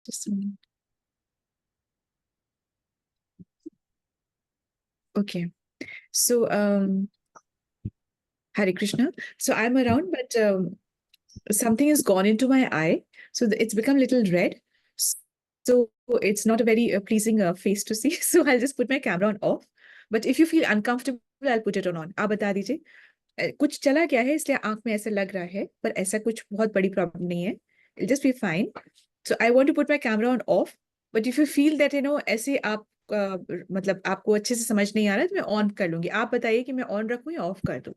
Just a minute. Okay. So, Hare Krishna. So I'm around, but something has gone into my eye. So it's become a little red. So it's not a very pleasing face to see. So I'll just put my camera on off. But if you feel uncomfortable, I'll put it on. आप बता दीजिए कुछ चला गया है इसलिए आंख में ऐसा लग रहा है पर ऐसा कुछ बहुत बड़ी प्रॉब्लम नहीं है. It'll just be fine. So I want to put my camera on off. But if you feel that ऐसे आप मतलब आपको अच्छे से समझ नहीं आ रहा है तो मैं ऑन कर लूंगी. आप बताइए कि मैं ऑन रखूं या ऑफ कर दूं.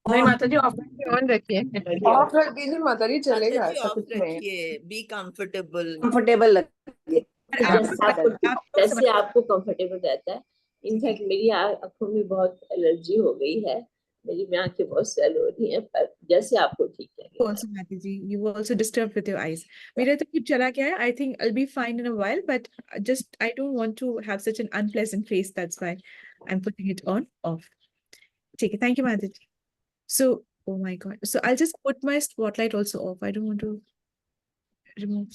नहीं माता जी, ऑफ ऑन रखिए। ऑफ रख दीजिए माता जी, चलेगा, ऐसा ऑफ कुछ नहीं है। रखिए, बी कंफर्टेबल। कंफर्टेबल लगे। पर आपको जैसे आपको कंफर्टेबल रहता है। इनफैक्ट मेरी आंखों में बहुत एलर्जी हो गई है, मेरी आंखें बहुत स्वेल हो रही हैं, पर जैसे आपको ठीक लगे। also Mati ji, you were also disturbed with your eyes. मेरा तो कुछ चला गया है. I think I'll be fine in a while, but just I don't want to have such an unpleasant face. That's why I'm putting it on off. ठीक है, thank you Mati ji. So, oh my God. So I'll just put my spotlight also off. I don't want to remove.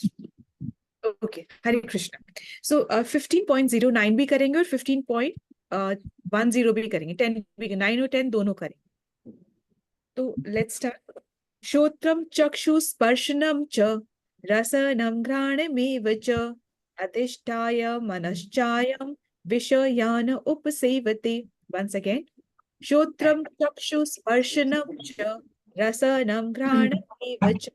Okay, Hare Krishna. So 15.09 भी करेंगे और 15.10 भी करेंगे. 10 भी, 9 और 10 दोनों करेंगे. तो let's start. श्रोत्रं चक्षुस्पर्शनं च रसनं घ्राणमेव च अधिष्ठाय मनश्चायं विषयान् उपसेवते. Once again. श्रोत्रं चक्षुस्पर्शनं च रसनं घ्राणमेव च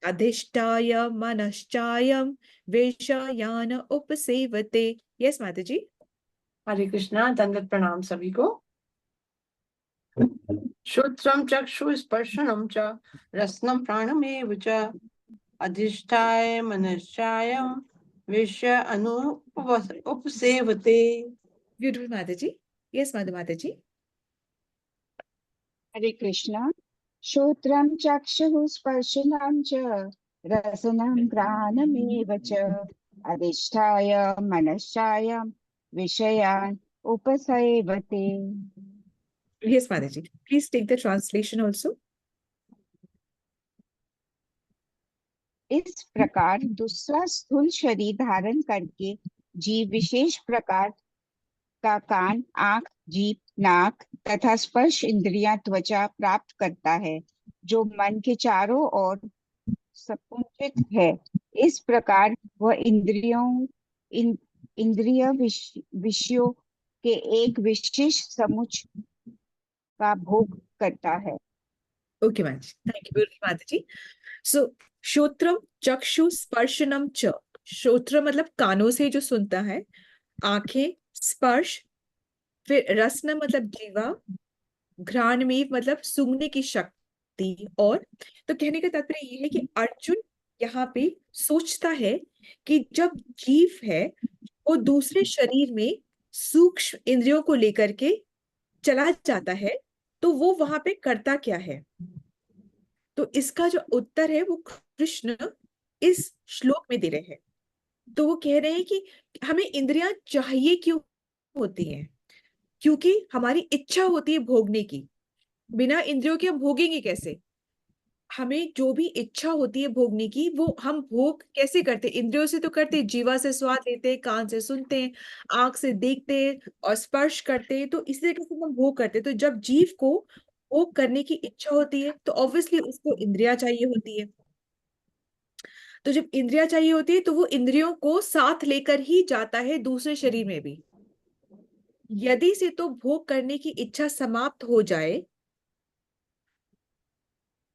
अधिष्ठाय मनश्चायं विषयान् उपसेवते. Yes, Mataji. हरे कृष्णा, दंडवत प्रणाम सभी को। श्रोत्रम चक्षु स्पर्शनम च रसनम प्राणमेव च अधिष्ठाय मनश्चायं विषय अनु उपसेवते। Beautiful, Mataji. Yes, Mataji. हरे कृष्णा. श्रोत्रं चक्षुः स्पर्शनं च रसनं घ्राणमेव च अधिष्ठाय मनश्चायं विषयान् उपसेवते. Yes, Mataji. Please take the translation also. इस प्रकार दूसरा स्थूल शरीर धारण करके जीव विशेष प्रकार का कान, आंख, जीभ, नाक तथा स्पर्श इंद्रियां, त्वचा प्राप्त करता है, जो मन के चारों ओर सपुंजित है. इस प्रकार वह इंद्रिय विषयों के एक विशेष समुच्चय का भोग करता है. Okay, Mataji. Thank you, beautiful Mataji. So, श्रोत्रम चक्षु स्पर्शनम च. श्रोत्र मतलब कानों से जो सुनता है, आंखें, स्पर्श, फिर रसना मतलब जीवा, घ्राणमेव मतलब सूंघने की शक्ति. और तो कहने का तात्पर्य ये है कि अर्जुन यहाँ पे सोचता है कि जब जीव है वो दूसरे शरीर में सूक्ष्म इंद्रियों को लेकर के चला जाता है तो वो वहां पे करता क्या है. तो इसका जो उत्तर है वो कृष्ण इस श्लोक में दे रहे हैं. तो वो कह रहे हैं कि हमें इंद्रियां चाहिए क्यों होती हैं. क्योंकि हमारी इच्छा होती है भोगने की. बिना इंद्रियों के हम भोगेंगे कैसे. हमें जो भी इच्छा होती है भोगने की वो हम भोग कैसे करते. इंद्रियों से तो करते, जीवा से स्वाद लेते हैं, कान से सुनते हैं, आंख से देखते हैं और स्पर्श करते हैं. तो इसी तरीके से हम भोग करते हैं. तो जब जीव को भोग करने की इच्छा होती है तो ऑब्वियसली उसको इंद्रियां चाहिए होती है. तो जब इंद्रियां चाहिए होती है तो वो इंद्रियों को साथ लेकर ही जाता है दूसरे शरीर में भी. यदि से तो भोग करने की इच्छा समाप्त हो जाए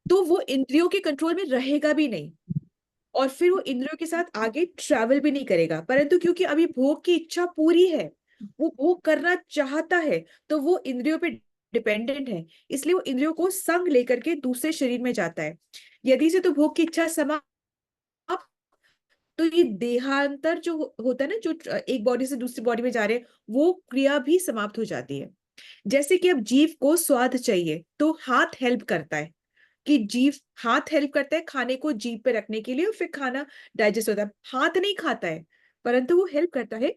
तो वो इंद्रियों के कंट्रोल में रहेगा भी नहीं और फिर वो इंद्रियों के साथ आगे ट्रैवल भी नहीं करेगा. परंतु क्योंकि अभी भोग की इच्छा पूरी है, वो भोग करना चाहता है, तो वो इंद्रियों पे डिपेंडेंट है, इसलिए वो इंद्रियों को संग लेकर के दूसरे शरीर में जाता है. यदि से तो भोग की इच्छा समाप्त, तो ये देहांतर जो होता है ना, जो एक बॉडी से दूसरी बॉडी में जा रहे हैं, वो क्रिया भी समाप्त हो जाती है. जैसे कि अब जीव को स्वाद चाहिए तो हाथ हेल्प करता है कि जीव हाथ हेल्प करता है खाने को जीभ पे रखने के लिए और फिर खाना डाइजेस्ट होता है. हाथ नहीं खाता है परंतु वो हेल्प करता है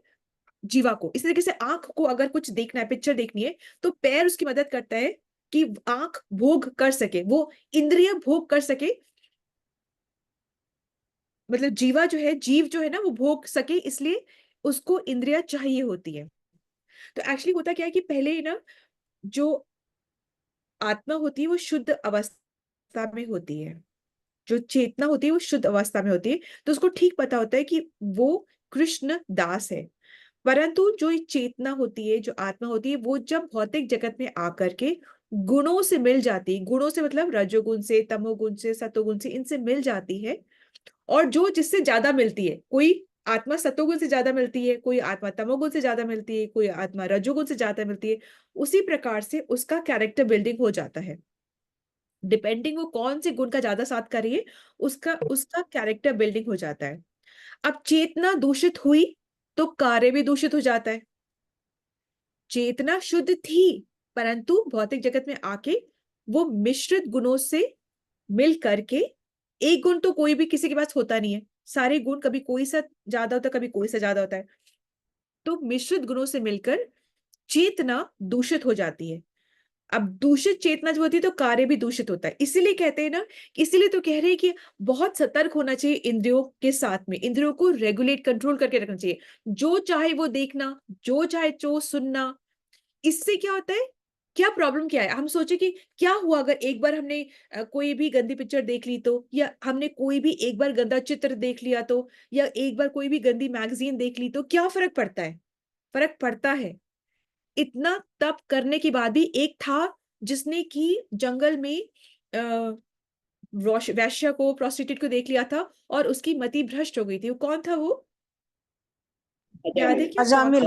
जीवा को. इस तरीके से आंख को अगर कुछ देखना है, पिक्चर देखनी है, तो पैर उसकी मदद करता है कि आंख भोग कर सके, वो इंद्रिय भोग कर सके मतलब जीवा जो है, जीव जो है ना, वो भोग सके इसलिए उसको इंद्रिया चाहिए होती है। तो एक्चुअली होता क्या है कि पहले ना जो आत्मा होती है वो शुद्ध अवस्था में होती है, जो चेतना होती है वो शुद्ध अवस्था में होती है, तो उसको ठीक पता होता है कि वो कृष्ण दास है। परंतु जो ये चेतना होती है, जो आत्मा होती है, वो जब भौतिक जगत में आकर के गुणों से मिल जाती है, गुणों से मतलब रजोगुण से, तमोगुण से, सतोगुण से, इनसे मिल जाती है, और जो जिससे ज्यादा मिलती है, कोई आत्मा सतोगुण से ज्यादा मिलती है, कोई आत्मा तमोगुण से ज्यादा मिलती है, कोई आत्मा रजोगुण से ज्यादा मिलती है, उसी प्रकार से उसका कैरेक्टर बिल्डिंग हो जाता है। डिपेंडिंग वो कौन से गुण का ज्यादा साथ कर रही है, उसका उसका कैरेक्टर बिल्डिंग हो जाता है। अब चेतना दूषित हुई तो कार्य भी दूषित हो जाता है। चेतना शुद्ध थी, परंतु भौतिक जगत में आके वो मिश्रित गुणों से मिल करके, एक गुण तो कोई भी किसी के पास होता नहीं है, सारे गुण कभी कोई सा ज्यादा होता है, कभी कोई सा ज्यादा होता है, तो मिश्रित गुणों से मिलकर चेतना दूषित हो जाती है। अब दूषित चेतना जो होती है तो कार्य भी दूषित होता है। इसीलिए कहते हैं ना, इसीलिए तो कह रहे हैं कि बहुत सतर्क होना चाहिए इंद्रियों के साथ में, इंद्रियों को रेगुलेट कंट्रोल करके रखना चाहिए। जो चाहे वो देखना, जो चाहे जो सुनना, इससे क्या होता है, क्या प्रॉब्लम क्या है? हम सोचे कि क्या हुआ अगर एक बार हमने कोई भी गंदी पिक्चर देख ली तो, या हमने कोई भी एक बार गंदा चित्र देख लिया तो, या एक बार कोई भी गंदी मैगजीन देख ली तो क्या फर्क पड़ता है? फर्क पड़ता है। इतना तप करने के बाद भी एक था जिसने कि जंगल में वैश्य को, प्रोस्टिट्यूट को देख लिया था और उसकी मति भ्रष्ट हो गई थी। वो कौन था? वो याद है क्या? अजामिल।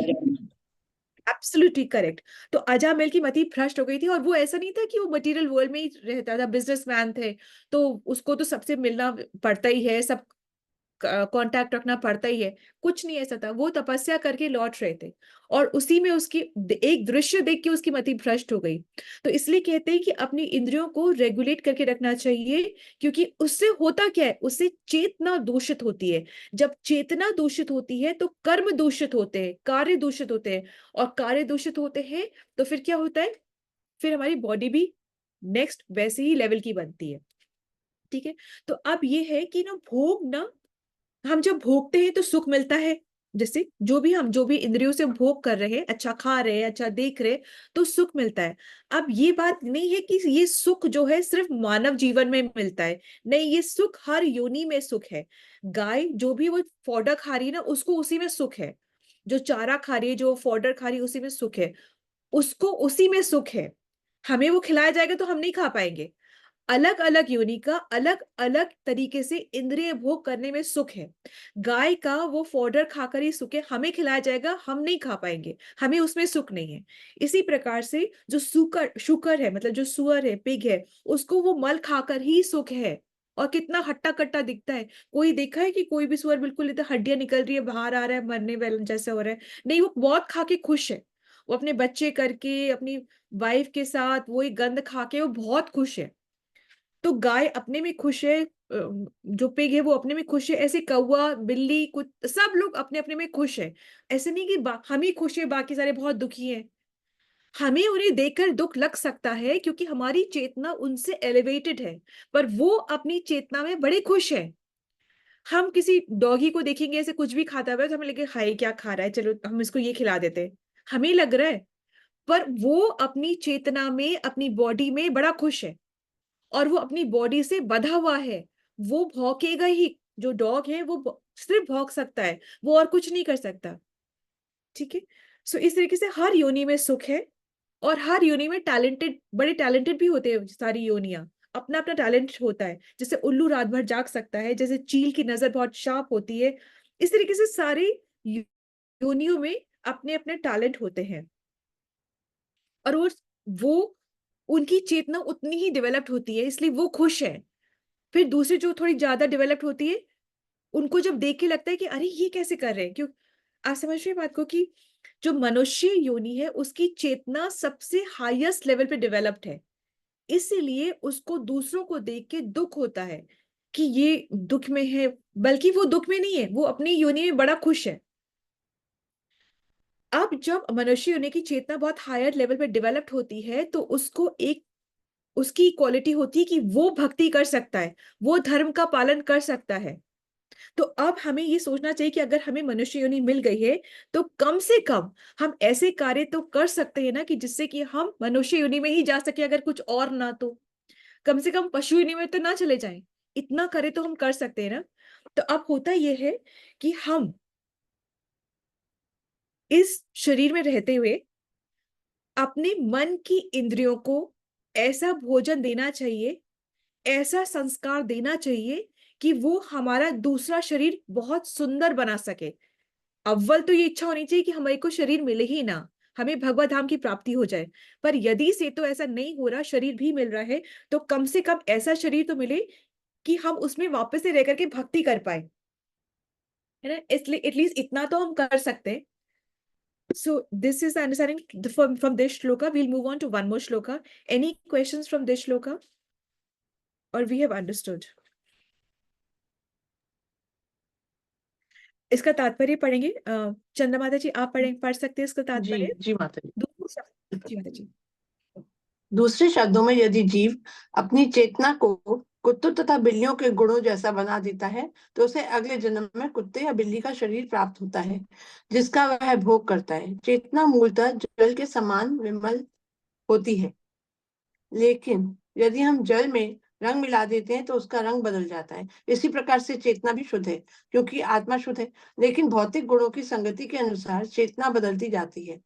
Absolutely correct. तो अजामिल की मति भ्रष्ट हो गई थी, और वो ऐसा नहीं था कि वो मटेरियल वर्ल्ड में ही रहता था, बिजनेसमैन थे, तो उसको तो सबसे मिलना पड़ता ही है, सब कांटेक्ट रखना पड़ता ही है। कुछ नहीं ऐसा था, वो तपस्या करके लौट रहे थे और उसी में उसकी एक दृश्य देख के उसकी मति भ्रष्ट हो गई। तो इसलिए कहते हैं कि अपनी इंद्रियों को रेगुलेट करके रखना चाहिए, क्योंकि उससे होता क्या है, उससे चेतना दूषित होती है। जब चेतना दूषित होती है तो कर्म दूषित होते हैं, कार्य दूषित होते हैं, और कार्य दूषित होते हैं तो फिर क्या होता है, फिर हमारी बॉडी भी नेक्स्ट वैसे ही लेवल की बनती है। ठीक है। तो अब ये है कि ना, भोग ना, हम जब भोगते हैं तो सुख मिलता है। जैसे जो भी इंद्रियों से भोग कर रहे हैं, अच्छा खा रहे हैं, अच्छा देख रहे हैं, तो सुख मिलता है। अब ये बात नहीं है कि ये सुख जो है सिर्फ मानव जीवन में मिलता है, नहीं, ये सुख हर योनि में सुख है। गाय जो भी वो फॉडर खा रही है ना, उसको उसी में सुख है। जो चारा खा रही है, जो फॉडर खा रही है, उसी में सुख है, उसको उसी में सुख है। हमें वो खिलाया जाएगा तो हम नहीं खा पाएंगे। अलग अलग योनि का अलग अलग तरीके से इंद्रिय भोग करने में सुख है। गाय का वो फॉडर खाकर ही सुख है, हमें खिलाया जाएगा हम नहीं खा पाएंगे, हमें उसमें सुख नहीं है। इसी प्रकार से जो शुकर है, मतलब जो सुअर है, पिग है, उसको वो मल खाकर ही सुख है। और कितना हट्टा कट्टा दिखता है। कोई देखा है कि कोई भी सुअर बिल्कुल इधर हड्डियां निकल रही है, बाहर आ रहा है, मरने वाला जैसा हो रहा है? नहीं, वो बहुत खा के खुश है। वो अपने बच्चे करके, अपनी वाइफ के साथ वो एक गंध खा के वो बहुत खुश है। तो गाय अपने में खुश है, जो पिग है वो अपने में खुश है, ऐसे कौवा, बिल्ली, कुछ सब लोग अपने अपने में खुश है। ऐसे नहीं कि हम ही खुश है, बाकी सारे बहुत दुखी हैं। हमें उन्हें देखकर दुख लग सकता है क्योंकि हमारी चेतना उनसे एलिवेटेड है, पर वो अपनी चेतना में बड़े खुश है। हम किसी डॉगी को देखेंगे ऐसे कुछ भी खाता हुआ है तो हमें लगे हाय क्या खा रहा है, चलो हम इसको ये खिला देते हैं, हमें लग रहा है। पर वो अपनी चेतना में, अपनी बॉडी में बड़ा खुश है, और वो अपनी बॉडी से बंधा हुआ है। वो भौंकेगा ही, जो डॉग है वो सिर्फ भौंक सकता है, वो और कुछ नहीं कर सकता। ठीक है। सो इस तरीके से हर योनि में सुख है, और हर योनि में टैलेंटेड, बड़े टैलेंटेड भी होते हैं। सारी योनियां अपना अपना टैलेंट होता है। जैसे उल्लू रात भर जाग सकता है, जैसे चील की नजर बहुत शार्प होती है, इस तरीके से सारी योनियों में अपने अपने टैलेंट होते हैं। और वो उनकी चेतना उतनी ही डेवलप्ड होती है, इसलिए वो खुश है। फिर दूसरी जो थोड़ी ज्यादा डेवलप्ड होती है, उनको जब देख के लगता है कि अरे ये कैसे कर रहे हैं, क्यों? आप समझ रहे हैं बात को, कि जो मनुष्य योनि है उसकी चेतना सबसे हाईएस्ट लेवल पे डेवलप्ड है, इसीलिए उसको दूसरों को देख के दुख होता है कि ये दुख में है, बल्कि वो दुख में नहीं है, वो अपनी योनि में बड़ा खुश है। अब जब मनुष्य योनि की चेतना बहुत हायर लेवल पे डेवलप्ड होती है, तो उसको एक, उसकी क्वालिटी होती है कि वो भक्ति कर सकता है, वो धर्म का पालन कर सकता है। तो अब हमें ये सोचना चाहिए कि अगर हमें मनुष्य योनि मिल गई है तो कम से कम हम ऐसे कार्य तो कर सकते हैं ना कि जिससे कि हम मनुष्य योनि में ही जा सके, अगर कुछ और ना तो कम से कम पशु योनि में तो ना चले जाएं। इतना करे तो हम कर सकते हैं ना। तो अब होता यह है कि हम इस शरीर में रहते हुए अपने मन की इंद्रियों को ऐसा भोजन देना चाहिए, ऐसा संस्कार देना चाहिए कि वो हमारा दूसरा शरीर बहुत सुंदर बना सके। अव्वल तो ये इच्छा होनी चाहिए कि हमारे को शरीर मिले ही ना, हमें भगवत धाम की प्राप्ति हो जाए। पर यदि से तो ऐसा नहीं हो रहा, शरीर भी मिल रहा है, तो कम से कम ऐसा शरीर तो मिले कि हम उसमें वापस से रह करके भक्ति कर पाए, है ना। इसलिए एटलीस्ट इतना तो हम कर सकते हैं। So this is the understanding from this shloka. We'll move on to one more shloka. Any questions from this shloka? Or we have understood? इसका तात्पर्य पढ़ेंगे। चंद्र माता जी आप पढ़ सकते हैं इसका जी तात्पर्य? जी माता जी। दूसरे शब्द जी माता जी। दूसरे शब्दों में यदि जीव अपनी चेतना को कुत्तों तथा बिल्लियों के गुणों जैसा बना देता है तो उसे अगले जन्म में कुत्ते या बिल्ली का शरीर प्राप्त होता है जिसका वह भोग करता है। चेतना मूलतः जल के समान विमल होती है, लेकिन यदि हम जल में रंग मिला देते हैं तो उसका रंग बदल जाता है। इसी प्रकार से चेतना भी शुद्ध है क्योंकि आत्मा शुद्ध है, लेकिन भौतिक गुणों की संगति के अनुसार चेतना बदलती जाती है।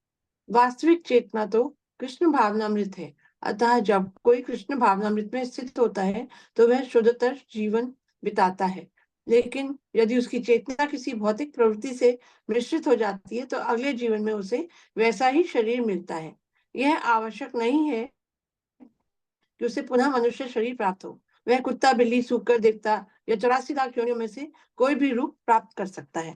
वास्तविक चेतना तो कृष्ण भावनामृत है, अतः जब कोई कृष्ण भावनामृत में स्थित होता है तो वह शुद्धतर जीवन बिताता है। लेकिन यदि उसकी चेतना किसी भौतिक प्रवृत्ति से मिश्रित हो जाती है तो अगले जीवन में उसे वैसा ही शरीर मिलता है। यह आवश्यक नहीं है कि उसे पुनः मनुष्य शरीर प्राप्त हो। वह कुत्ता, बिल्ली, सूकर, देवता या 84 लाख योनियों में से कोई भी रूप प्राप्त कर सकता है।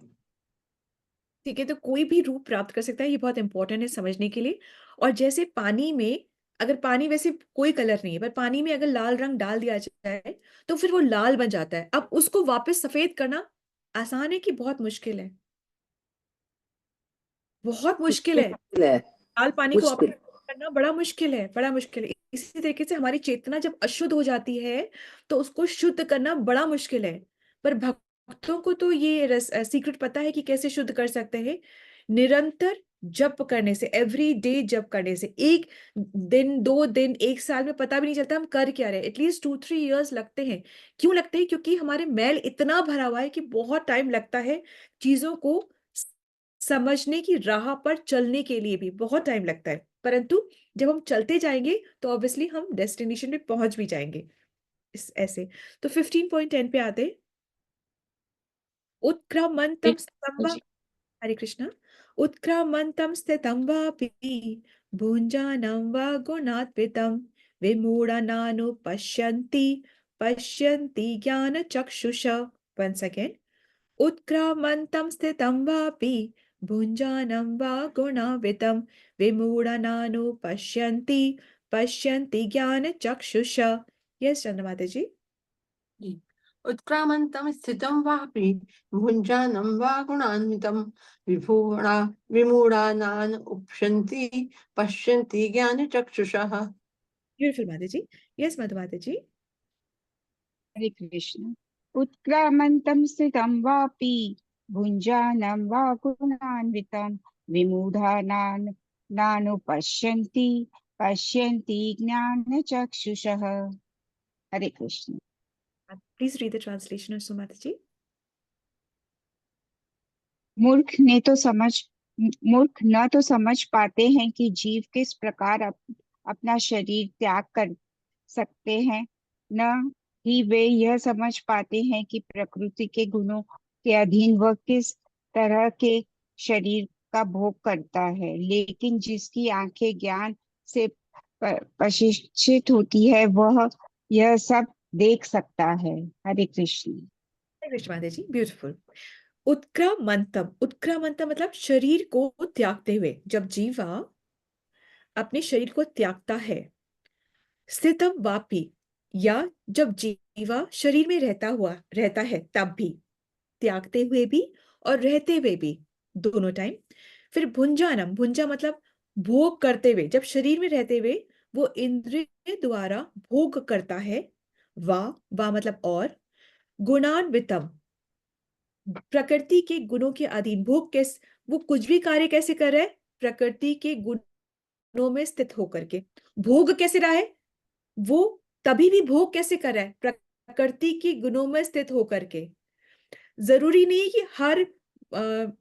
ठीक है, तो कोई भी रूप प्राप्त कर सकता है, ये बहुत इंपॉर्टेंट है समझने के लिए। और जैसे पानी में, अगर पानी वैसे कोई कलर नहीं है, पर पानी में अगर लाल रंग डाल दिया जाए तो फिर वो लाल बन जाता है। अब उसको वापस सफेद करना आसान है कि बहुत मुश्किल है? बहुत मुश्किल है। लाल पानी को वापस करना बड़ा मुश्किल है, बड़ा मुश्किल है। इसी तरीके से हमारी चेतना जब अशुद्ध हो जाती है तो उसको शुद्ध करना बड़ा मुश्किल है। पर भक्तों को तो ये सीक्रेट पता है कि कैसे शुद्ध कर सकते हैं। निरंतर जप करने से, एवरी डे जप करने से, एक दिन, 2 दिन, 1 साल में पता भी नहीं चलता हम कर क्या रहे हैं। एटलीस्ट 2-3 years लगते हैं। क्यों लगते हैं? क्योंकि हमारे मैल इतना भरा हुआ है कि बहुत टाइम लगता है चीजों को समझने की राह पर चलने के लिए भी बहुत टाइम लगता है। परंतु जब हम चलते जाएंगे तो ऑब्वियसली हम डेस्टिनेशन पे पहुंच भी जाएंगे। इस ऐसे तो 15.10 पे आते हैं। उत्क्रामंतम स्तंभ, हरे कृष्णा। उत्क्रामंतम स्थितं वापि भुञ्जानं वा गुणात्वितं विमूढानानुपश्यन्ति पश्यन्ति ज्ञानचक्षुषा। once again, उत्क्रामन्तं स्थितं वापि भुञ्जानं वा गुणान्वितं विमूढानानुपश्यन्ति पश्यन्ति ज्ञानचक्षुषा। यस चंद्रमाता जी। उत्क्रामन्तं स्थितं वापि भुञ्जानं वा गुणान्वितं विमूढानान् उपश्यन्ति पश्यन्ति ज्ञानचक्षुषः। ब्यूटीफुल माता जी। यस मधुमाता जी। हरे कृष्ण। उत्क्रामन्तं स्थितं वापि भुञ्जानं वा गुणान्वितं विमूढानान् नानुपश्यन्ति पश्यन्ति ज्ञानचक्षुषः। Hare Krishna. Please read the translation of माता जी। मूर्ख न तो समझ पाते हैं कि जीव किस प्रकार अपना शरीर त्याग कर सकते हैं, न ही वे यह समझ पाते हैं कि प्रकृति के गुणों के अधीन वह किस तरह के शरीर का भोग करता है। लेकिन जिसकी आंखें ज्ञान से प्रशिक्षित होती है वह यह सब देख सकता है। हरे कृष्ण। हरे कृष्ण माता जी। ब्यूटीफुल। उत्क्रामंतम, उत्क्रामंतम मतलब शरीर को त्यागते हुए। जब जीवा अपने शरीर को त्यागता है, स्थितम वापी, या जब जीवा शरीर में रहता है तब भी, त्यागते हुए भी और रहते हुए भी, दोनों टाइम। फिर भुंजानम, भुंजा मतलब भोग करते हुए, जब शरीर में रहते हुए वो इंद्रिय द्वारा भोग करता है। वा मतलब और, गुणान्वितम प्रकृति के गुणों के अधीन, भोग कैसे, वो कुछ भी कार्य कैसे कर रहा है, प्रकृति के गुणों में स्थित होकर के। भोग कैसे रहा है, वो तभी भी भोग कैसे कर रहा है, प्रकृति के गुणों में स्थित होकर के। जरूरी नहीं है कि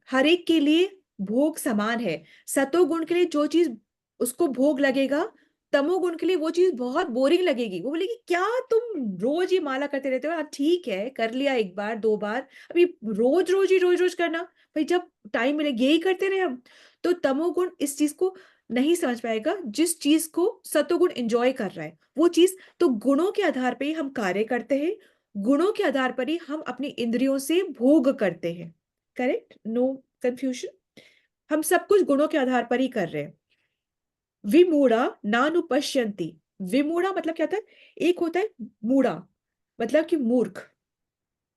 हर एक के लिए भोग समान है। सतोगुण के लिए जो चीज उसको भोग लगेगा, तमोगुण के लिए वो चीज बहुत बोरिंग लगेगी। वो बोलेगी क्या तुम रोज ये माला करते रहते हो, हाँ ठीक है कर लिया एक बार दो बार, अभी रोज रोज करना, भाई जब टाइम मिले यही करते रहे हम। तो तमोगुण इस चीज को नहीं समझ पाएगा, जिस चीज को सतोगुण एंजॉय कर रहा है वो चीज। तो गुणों के आधार पे ही हम कार्य करते हैं, गुणों के आधार पर ही हम अपनी इंद्रियों से भोग करते हैं। Correct, no confusion. हम सब कुछ गुणों के आधार पर ही कर रहे हैं। विमूढ़ा नानुपश्यन्ति, विमूढ़ा मतलब क्या होता है, एक होता है मूढ़ा मतलब कि मूर्ख,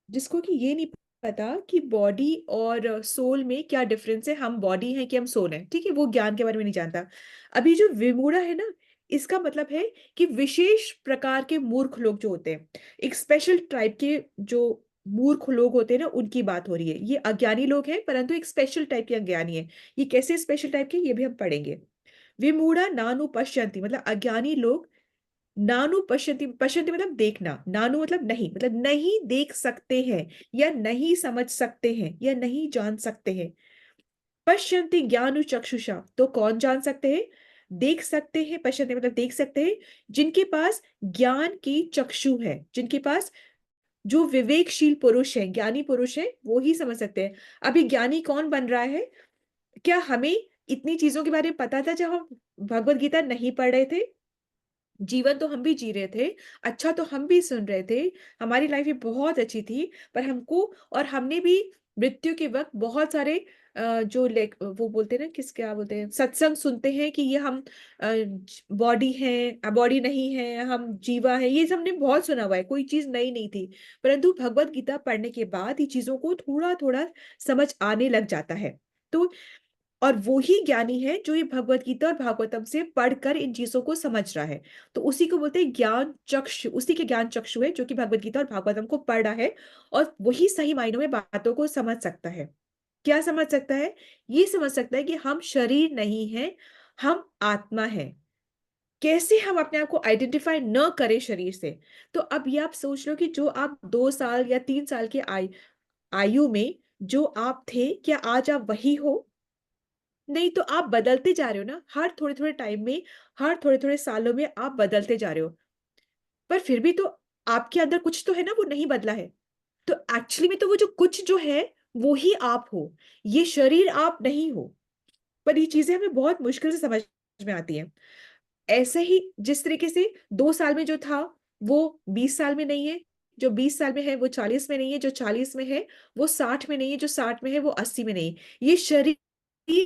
जिसको कि ये नहीं पता कि बॉडी और सोल में क्या डिफरेंस है, हम बॉडी हैं कि हम सोल हैं, ठीक है, वो ज्ञान के बारे में नहीं जानता। अभी जो विमूढ़ा है ना, इसका मतलब है कि विशेष प्रकार के मूर्ख लोग जो होते हैं, एक स्पेशल टाइप के जो मूर्ख लोग होते हैं ना, उनकी बात हो रही है। ये अज्ञानी लोग हैं परंतु एक स्पेशल टाइप के अज्ञानी है। ये कैसे स्पेशल टाइप के, ये भी हम पढ़ेंगे। विमूढ़ा नानु पश्यन्ति मतलब अज्ञानी लोग, नानु पश्यन्ति, पश्यन्ति मतलब देखना, नानु मतलब नहीं, मतलब नहीं देख सकते हैं या नहीं समझ सकते हैं या नहीं जान सकते हैं। पश्यन्ति ज्ञानु चक्षुषा, तो कौन जान सकते हैं, देख सकते हैं, पश्यन्ति मतलब देख सकते हैं, जिनके पास ज्ञान की चक्षु है, जिनके पास जो विवेकशील पुरुष है, ज्ञानी पुरुष है, वो ही समझ सकते हैं। अभी ज्ञानी कौन बन रहा है, क्या हमें इतनी चीजों के बारे में पता था जब हम भगवत गीता नहीं पढ़ रहे थे? जीवन तो हम भी जी रहे थे, अच्छा तो हम भी सुन रहे थे, हमारी लाइफ भी बहुत अच्छी थी, पर हमको, और हमने भी मृत्यु के वक्त बहुत सारे जो वो बोलते हैं ना, किस क्या बोलते हैं, सत्संग सुनते हैं कि ये हम बॉडी है, बॉडी नहीं है, हम जीवा है, ये सब हमने बहुत सुना हुआ है, कोई चीज नई नहीं थी। परंतु भगवत गीता पढ़ने के बाद ये चीजों को थोड़ा थोड़ा समझ आने लग जाता है। तो और वो ही ज्ञानी है जो ये भगवत गीता और भागवतम से पढ़कर इन चीजों को समझ रहा है। तो उसी को बोलते हैं ज्ञान चक्षु, उसी के ज्ञान चक्षु है जो कि भगवत गीता और भागवतम को पढ़ रहा है, और वही सही मायनों में बातों को समझ सकता है। क्या समझ सकता है, ये समझ सकता है कि हम शरीर नहीं है, हम आत्मा है। कैसे हम अपने आप को आइडेंटिफाई न करें शरीर से। तो अब ये आप सोच लो कि जो आप 2 साल या 3 साल के आयु में जो आप थे, क्या आज आप वही हो? नहीं, तो आप बदलते जा रहे हो ना, हर थोड़े थोड़े टाइम में, हर थोड़े थोड़े सालों में आप बदलते जा रहे हो। पर फिर भी तो आपके अंदर कुछ तो है ना, वो नहीं बदला है। तो एक्चुअली में तो वो जो कुछ जो है वो ही आप हो, ये शरीर आप नहीं हो। पर ये चीजें हमें बहुत मुश्किल से समझ में आती हैं। ऐसे ही जिस तरीके से 2 साल में जो था वो 20 साल में नहीं है, जो 20 साल में है वो 40 में नहीं है, जो 40 में है वो 60 में नहीं है, जो 60 में है वो 80 में नहीं है। ये शरीर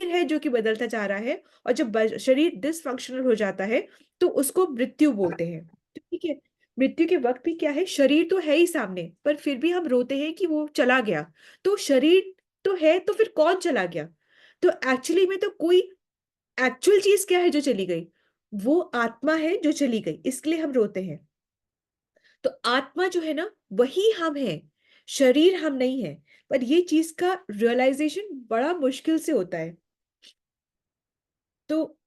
है जो कि बदलता जा रहा है, और जब शरीर डिसफंक्शनल हो जाता है तो उसको मृत्यु बोलते हैं। तो ठीक है, मृत्यु के वक्त भी क्या है, शरीर तो है ही सामने, पर फिर भी हम रोते हैं कि वो चला गया। तो शरीर तो है, तो फिर कौन चला गया? तो एक्चुअली में तो कोई एक्चुअल चीज क्या है जो चली गई, वो आत्मा है जो चली गई, इसके लिए हम रोते हैं। तो आत्मा जो है ना वही हम है, शरीर हम नहीं है। पर ये चीज का रियलाइजेशन बड़ा मुश्किल से होता है। तो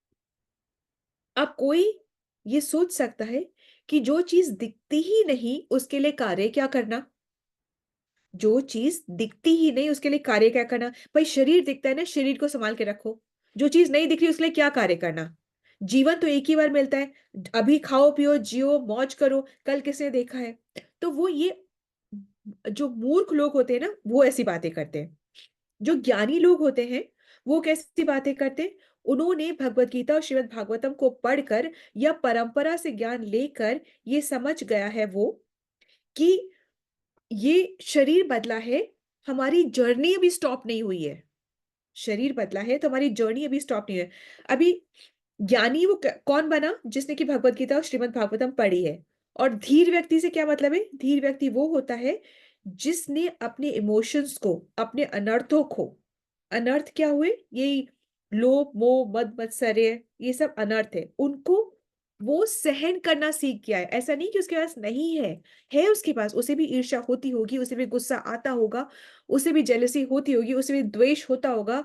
अब कोई ये सोच सकता है कि जो चीज दिखती ही नहीं उसके लिए कार्य क्या करना, जो चीज दिखती ही नहीं उसके लिए कार्य क्या करना। भाई शरीर दिखता है ना, शरीर को संभाल के रखो। जो चीज नहीं दिख रही उसके लिए क्या कार्य करना। जीवन तो एक ही बार मिलता है, अभी खाओ पियो जियो मौज करो, कल किसने देखा है। तो वो ये जो मूर्ख लोग होते हैं ना वो ऐसी बातें करते हैं। जो ज्ञानी लोग होते हैं वो कैसी बातें करते हैं, उन्होंने भगवत गीता और श्रीमद् भागवतम को पढ़कर या परंपरा से ज्ञान लेकर ये समझ गया है वो कि ये शरीर बदला है, हमारी जर्नी अभी स्टॉप नहीं हुई है। शरीर बदला है तो हमारी जर्नी अभी स्टॉप नहीं हुई है। अभी ज्ञानी वो कौन बना, जिसने कि भगवत गीता और श्रीमद् भागवतम पढ़ी है। और धीर व्यक्ति से क्या मतलब है, धीर व्यक्ति वो होता है जिसने अपने इमोशंस को, अपने अनर्थों को, अनर्थ क्या हुए, ये लोभ मोह मद मत्सर्य, ये सब अनर्थ है, उनको वो सहन करना सीख गया है। ऐसा नहीं कि उसके पास नहीं है उसके पास, उसे भी ईर्ष्या होती होगी, उसे भी गुस्सा आता होगा, उसे भी जेलसी होती होगी, उसे भी द्वेष होता होगा,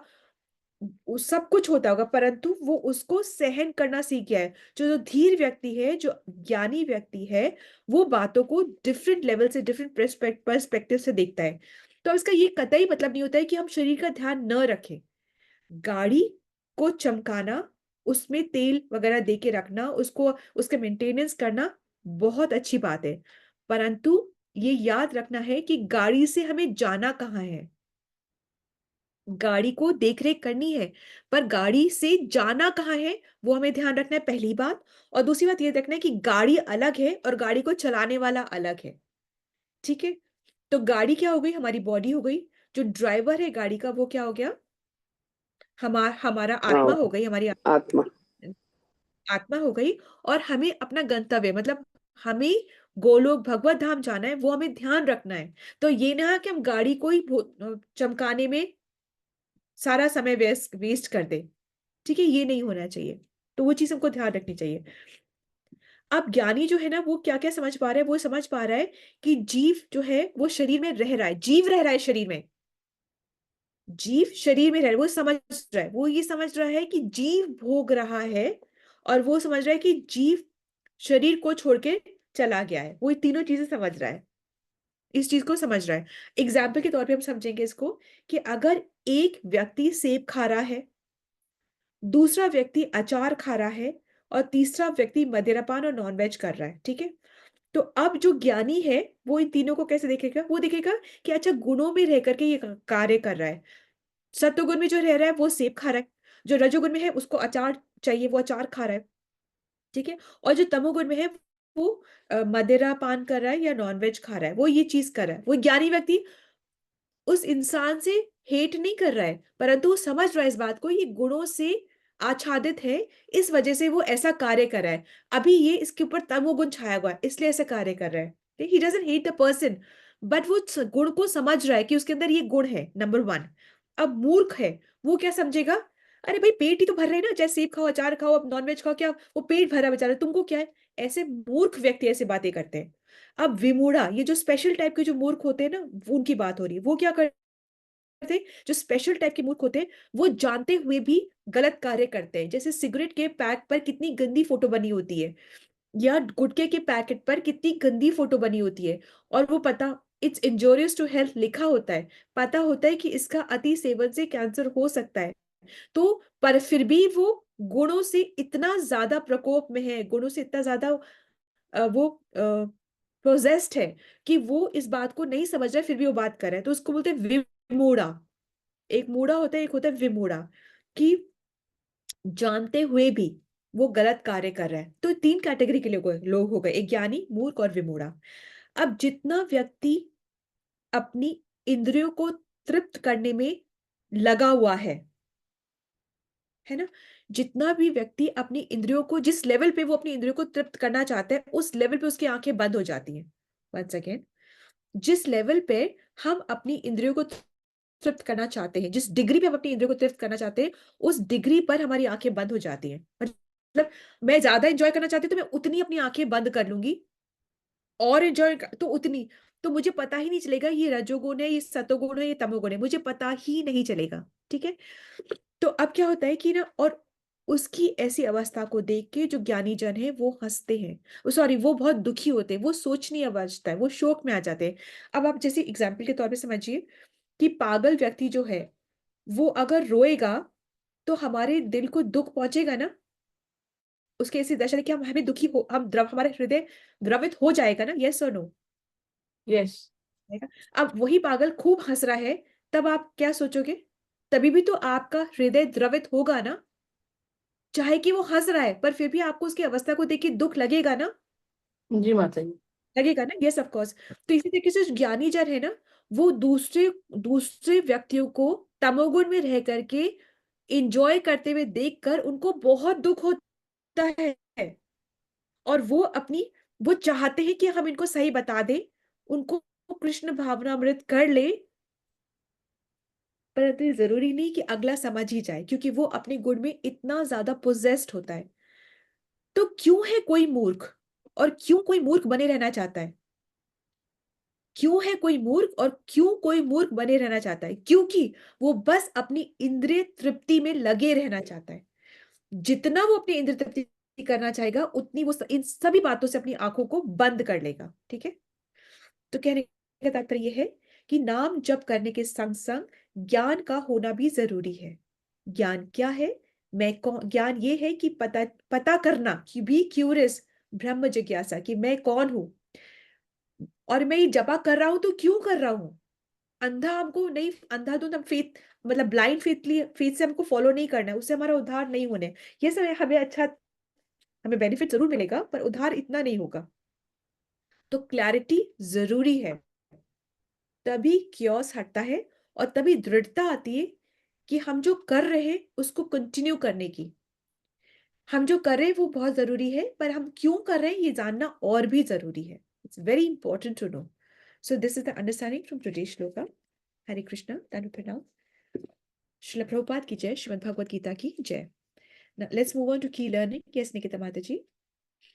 सब कुछ होता होगा, परंतु वो उसको सहन करना सीख गया है। जो धीर व्यक्ति है, जो ज्ञानी व्यक्ति है, वो बातों को डिफरेंट लेवल से, डिफरेंट पर्सपेक्टिव से देखता है। तो इसका ये कतई मतलब नहीं होता है कि हम शरीर का ध्यान न रखें। गाड़ी को चमकाना, उसमें तेल वगैरह दे के रखना, उसको उसका मेंटेनेंस करना बहुत अच्छी बात है, परंतु ये याद रखना है कि गाड़ी से हमें जाना कहाँ है। गाड़ी को देख रेख करनी है, पर गाड़ी से जाना कहाँ है वो हमें ध्यान रखना है, पहली बात। और दूसरी बात ये देखना है कि गाड़ी अलग है और गाड़ी को चलाने वाला अलग है। ठीक है, तो गाड़ी क्या हो गई, हमारी बॉडी हो गई। जो ड्राइवर है गाड़ी का, वो क्या हो गया, हमारा आत्मा हो गई, हमारी आत्मा। आत्मा हो गई। और हमें अपना गंतव्य, मतलब हमें गोलोक भगवत धाम जाना है, वो हमें ध्यान रखना है। तो ये ना कि हम गाड़ी को ही चमकाने में सारा समय वेस्ट कर दे। ठीक है, ये नहीं होना चाहिए। तो वो चीज हमको ध्यान रखनी चाहिए। अब ज्ञानी जो है ना, वो क्या क्या समझ पा रहा है, वो समझ पा रहा है कि जीव जो है वो शरीर में रह रहा है, जीव रह रहा है शरीर में, जीव शरीर में रह रहा है, वो समझ रहा है, वो ये समझ रहा है कि जीव भोग रहा है, और वो समझ रहा है कि जीव शरीर को छोड़ के चला गया है। वो ये तीनों चीजें समझ रहा है, इस चीज को समझ रहा है। एग्जाम्पल के तौर पे हम समझेंगे इसको, कि अगर एक व्यक्ति सेब खा रहा है, दूसरा व्यक्ति अचार खा रहा है, और तीसरा व्यक्ति मदिरापान और नॉनवेज कर रहा है। ठीक है, तो अब जो ज्ञानी है वो इन तीनों को कैसे देखेगा, वो देखेगा कि अच्छा, गुणों में रह करके ये कार्य कर रहा है। सत्वगुण में जो रह रहा है वो सेब खा रहा है, जो रजोगुण में है उसको अचार चाहिए, वो अचार खा रहा है। ठीक है, और जो तमोगुण में है वो मदिरा पान कर रहा है या नॉनवेज खा रहा है, वो ये चीज कर रहा है। वो ज्ञानी व्यक्ति उस इंसान से हेट नहीं कर रहा है, परंतु वो समझ रहा है इस बात को, ये गुणों से आच्छादित है, इस वजह से वो ऐसा कार्य कर रहा है। अभी ये इसके ऊपर तमोगुण छाया हुआ है, इसलिए ऐसा कार्य कर रहा है। He doesn't hate the person, but वो गुण को समझ रहा है कि उसके अंदर ये गुण है, नंबर वन। अब मूर्ख है, वो क्या समझेगा, अरे भाई पेट ही तो भर रहे हैं ना, चाहे सेब खाओ, अचार खाओ, अब नॉनवेज खाओ, क्या वो पेट भरा बेचारा, तुमको क्या है। ऐसे मूर्ख व्यक्ति ऐसे बातें करते हैं। अब विमूढ़ा, ये जो स्पेशल टाइप के जो मूर्ख होते हैं ना, उनकी बात हो रही है। वो क्या करते हैं, जो स्पेशल टाइप के मूर्ख होते हैं, वो जानते हुए भी गलत कार्य करते हैं। जैसे सिगरेट के पैक पर कितनी गंदी फोटो बनी होती है, या गुटखे के पैकेट पर कितनी गंदी फोटो बनी होती है, और वो पता, इट्स इंजोरियस टू हेल्थ लिखा होता है, पता होता है कि इसका अति सेवन से कैंसर हो सकता है, तो पर फिर भी वो गुणों से इतना ज्यादा प्रकोप में है, गुणों से इतना ज्यादा वो प्रोजेस्ड है कि वो इस बात को नहीं समझ रहा है, फिर भी वो बात कर रहा है। तो उसको बोलते हैं विमूढ़ा। एक मूढ़ा होता है, एक होता है विमूढ़ा, कि जानते हुए भी वो गलत कार्य कर रहा है। तो तीन कैटेगरी के लोग हो गए, एक ज्ञानी, मूर्ख और विमूढ़ा। अब जितना व्यक्ति अपनी इंद्रियों को तृप्त करने में लगा हुआ है ना, जितना भी व्यक्ति अपनी इंद्रियों को, जिस लेवल पे वो अपनी इंद्रियों को तृप्त करना चाहता है, उस लेवल पे उसकी आंखें बंद हो जाती हैं। वंस अगेन, जिस लेवल पे हम अपनी इंद्रियों को तृप्त करना चाहते हैं, जिस डिग्री पे हम अपनी इंद्रियों को तृप्त करना चाहते हैं, उस डिग्री पर हमारी आंखें बंद हो जाती हैं। मतलब मैं ज्यादा एंजॉय करना चाहती हूँ तो मैं उतनी अपनी आंखें बंद कर लूंगी, और एंजॉय तो उतनी, तो मुझे पता ही नहीं चलेगा ये रजोगुण है, ये सतोगुण है, ये तमोगुण है, मुझे पता ही नहीं चलेगा। ठीक है, तो अब क्या होता है कि ना, और उसकी ऐसी अवस्था को देख के जो ज्ञानी जन है वो हंसते हैं, सॉरी, वो बहुत दुखी होते हैं, वो सोचनीय अवस्था है, वो शोक में आ जाते हैं। अब आप जैसे एग्जाम्पल के तौर पे समझिए कि पागल व्यक्ति जो है, वो अगर रोएगा तो हमारे दिल को दुख पहुंचेगा ना, उसके ऐसी दशा है कि हम हमें दुखी हो, हमारा हृदय द्रवित हो जाएगा ना, यस और नो। यस। अब वही पागल खूब हंस रहा है, तब आप क्या सोचोगे, तभी भी तो आपका हृदय द्रवित होगा ना, चाहे कि वो हंस रहा है, पर फिर भी आपको उसकी अवस्था को देख के दुख लगेगा ना, जी माता जी। लगेगा ना, यस ऑफ कोर्स। तो इसी तरीके से जो ज्ञानी जन है ना, वो दूसरे दूसरे व्यक्तियों को तमोगुण में रह करके इंजॉय करते हुए देखकर उनको बहुत दुख होता है, और वो चाहते हैं कि हम इनको सही बता दें, उनको कृष्ण भावनामृत कर ले, परंतु ये जरूरी नहीं कि अगला समझ ही जाए, क्योंकि वो अपने गुण में इतना ज्यादा पोजेस्ड होता है। तो क्यों है कोई मूर्ख, और क्यों कोई मूर्ख बने रहना चाहता है? क्यों है कोई मूर्ख और क्यों कोई मूर्ख बने रहना चाहता है? क्योंकि वो बस अपनी इंद्रिय तृप्ति में लगे रहना चाहता है। जितना वो अपनी इंद्रिय तृप्ति करना चाहेगा, उतनी वो इन सभी बातों से अपनी आंखों को बंद कर लेगा। ठीक है, तो कहने का तात्पर्य यह है कि नाम जप करने के संग संग ज्ञान का होना भी जरूरी है। ज्ञान क्या है? मैं कौन? ज्ञान ये है कि पता करना, कि बी क्यूरियस, ब्रह्म जिज्ञासा, कि मैं कौन हूं और मैं ये जपा कर रहा हूं तो क्यों कर रहा हूं। अंधा हमको नहीं, अंधाधुंध हम फेथ, मतलब ब्लाइंड फेथ से हमको फॉलो नहीं करना है, उससे हमारा उद्धार नहीं होने। ये सब हमें अच्छा, हमें बेनिफिट जरूर मिलेगा, पर उद्धार इतना नहीं होगा। तो क्लैरिटी जरूरी है, तभी क्योस हटता है और तभी दृढ़ता आती है कि हम जो कर रहे हैं उसको कंटिन्यू करने की। हम जो कर रहे हैं वो बहुत जरूरी है, पर हम क्यों कर रहे हैं ये जानना और भी जरूरी है। It's very important to know. So this is the understanding from today's shloka. Hare Krishna, धन्य प्रणाम। श्रील प्रभुपाद की जय, श्रीमद् भगवद गीता की जय। Now let's move on to key learning. Yes, Nikita Mataji.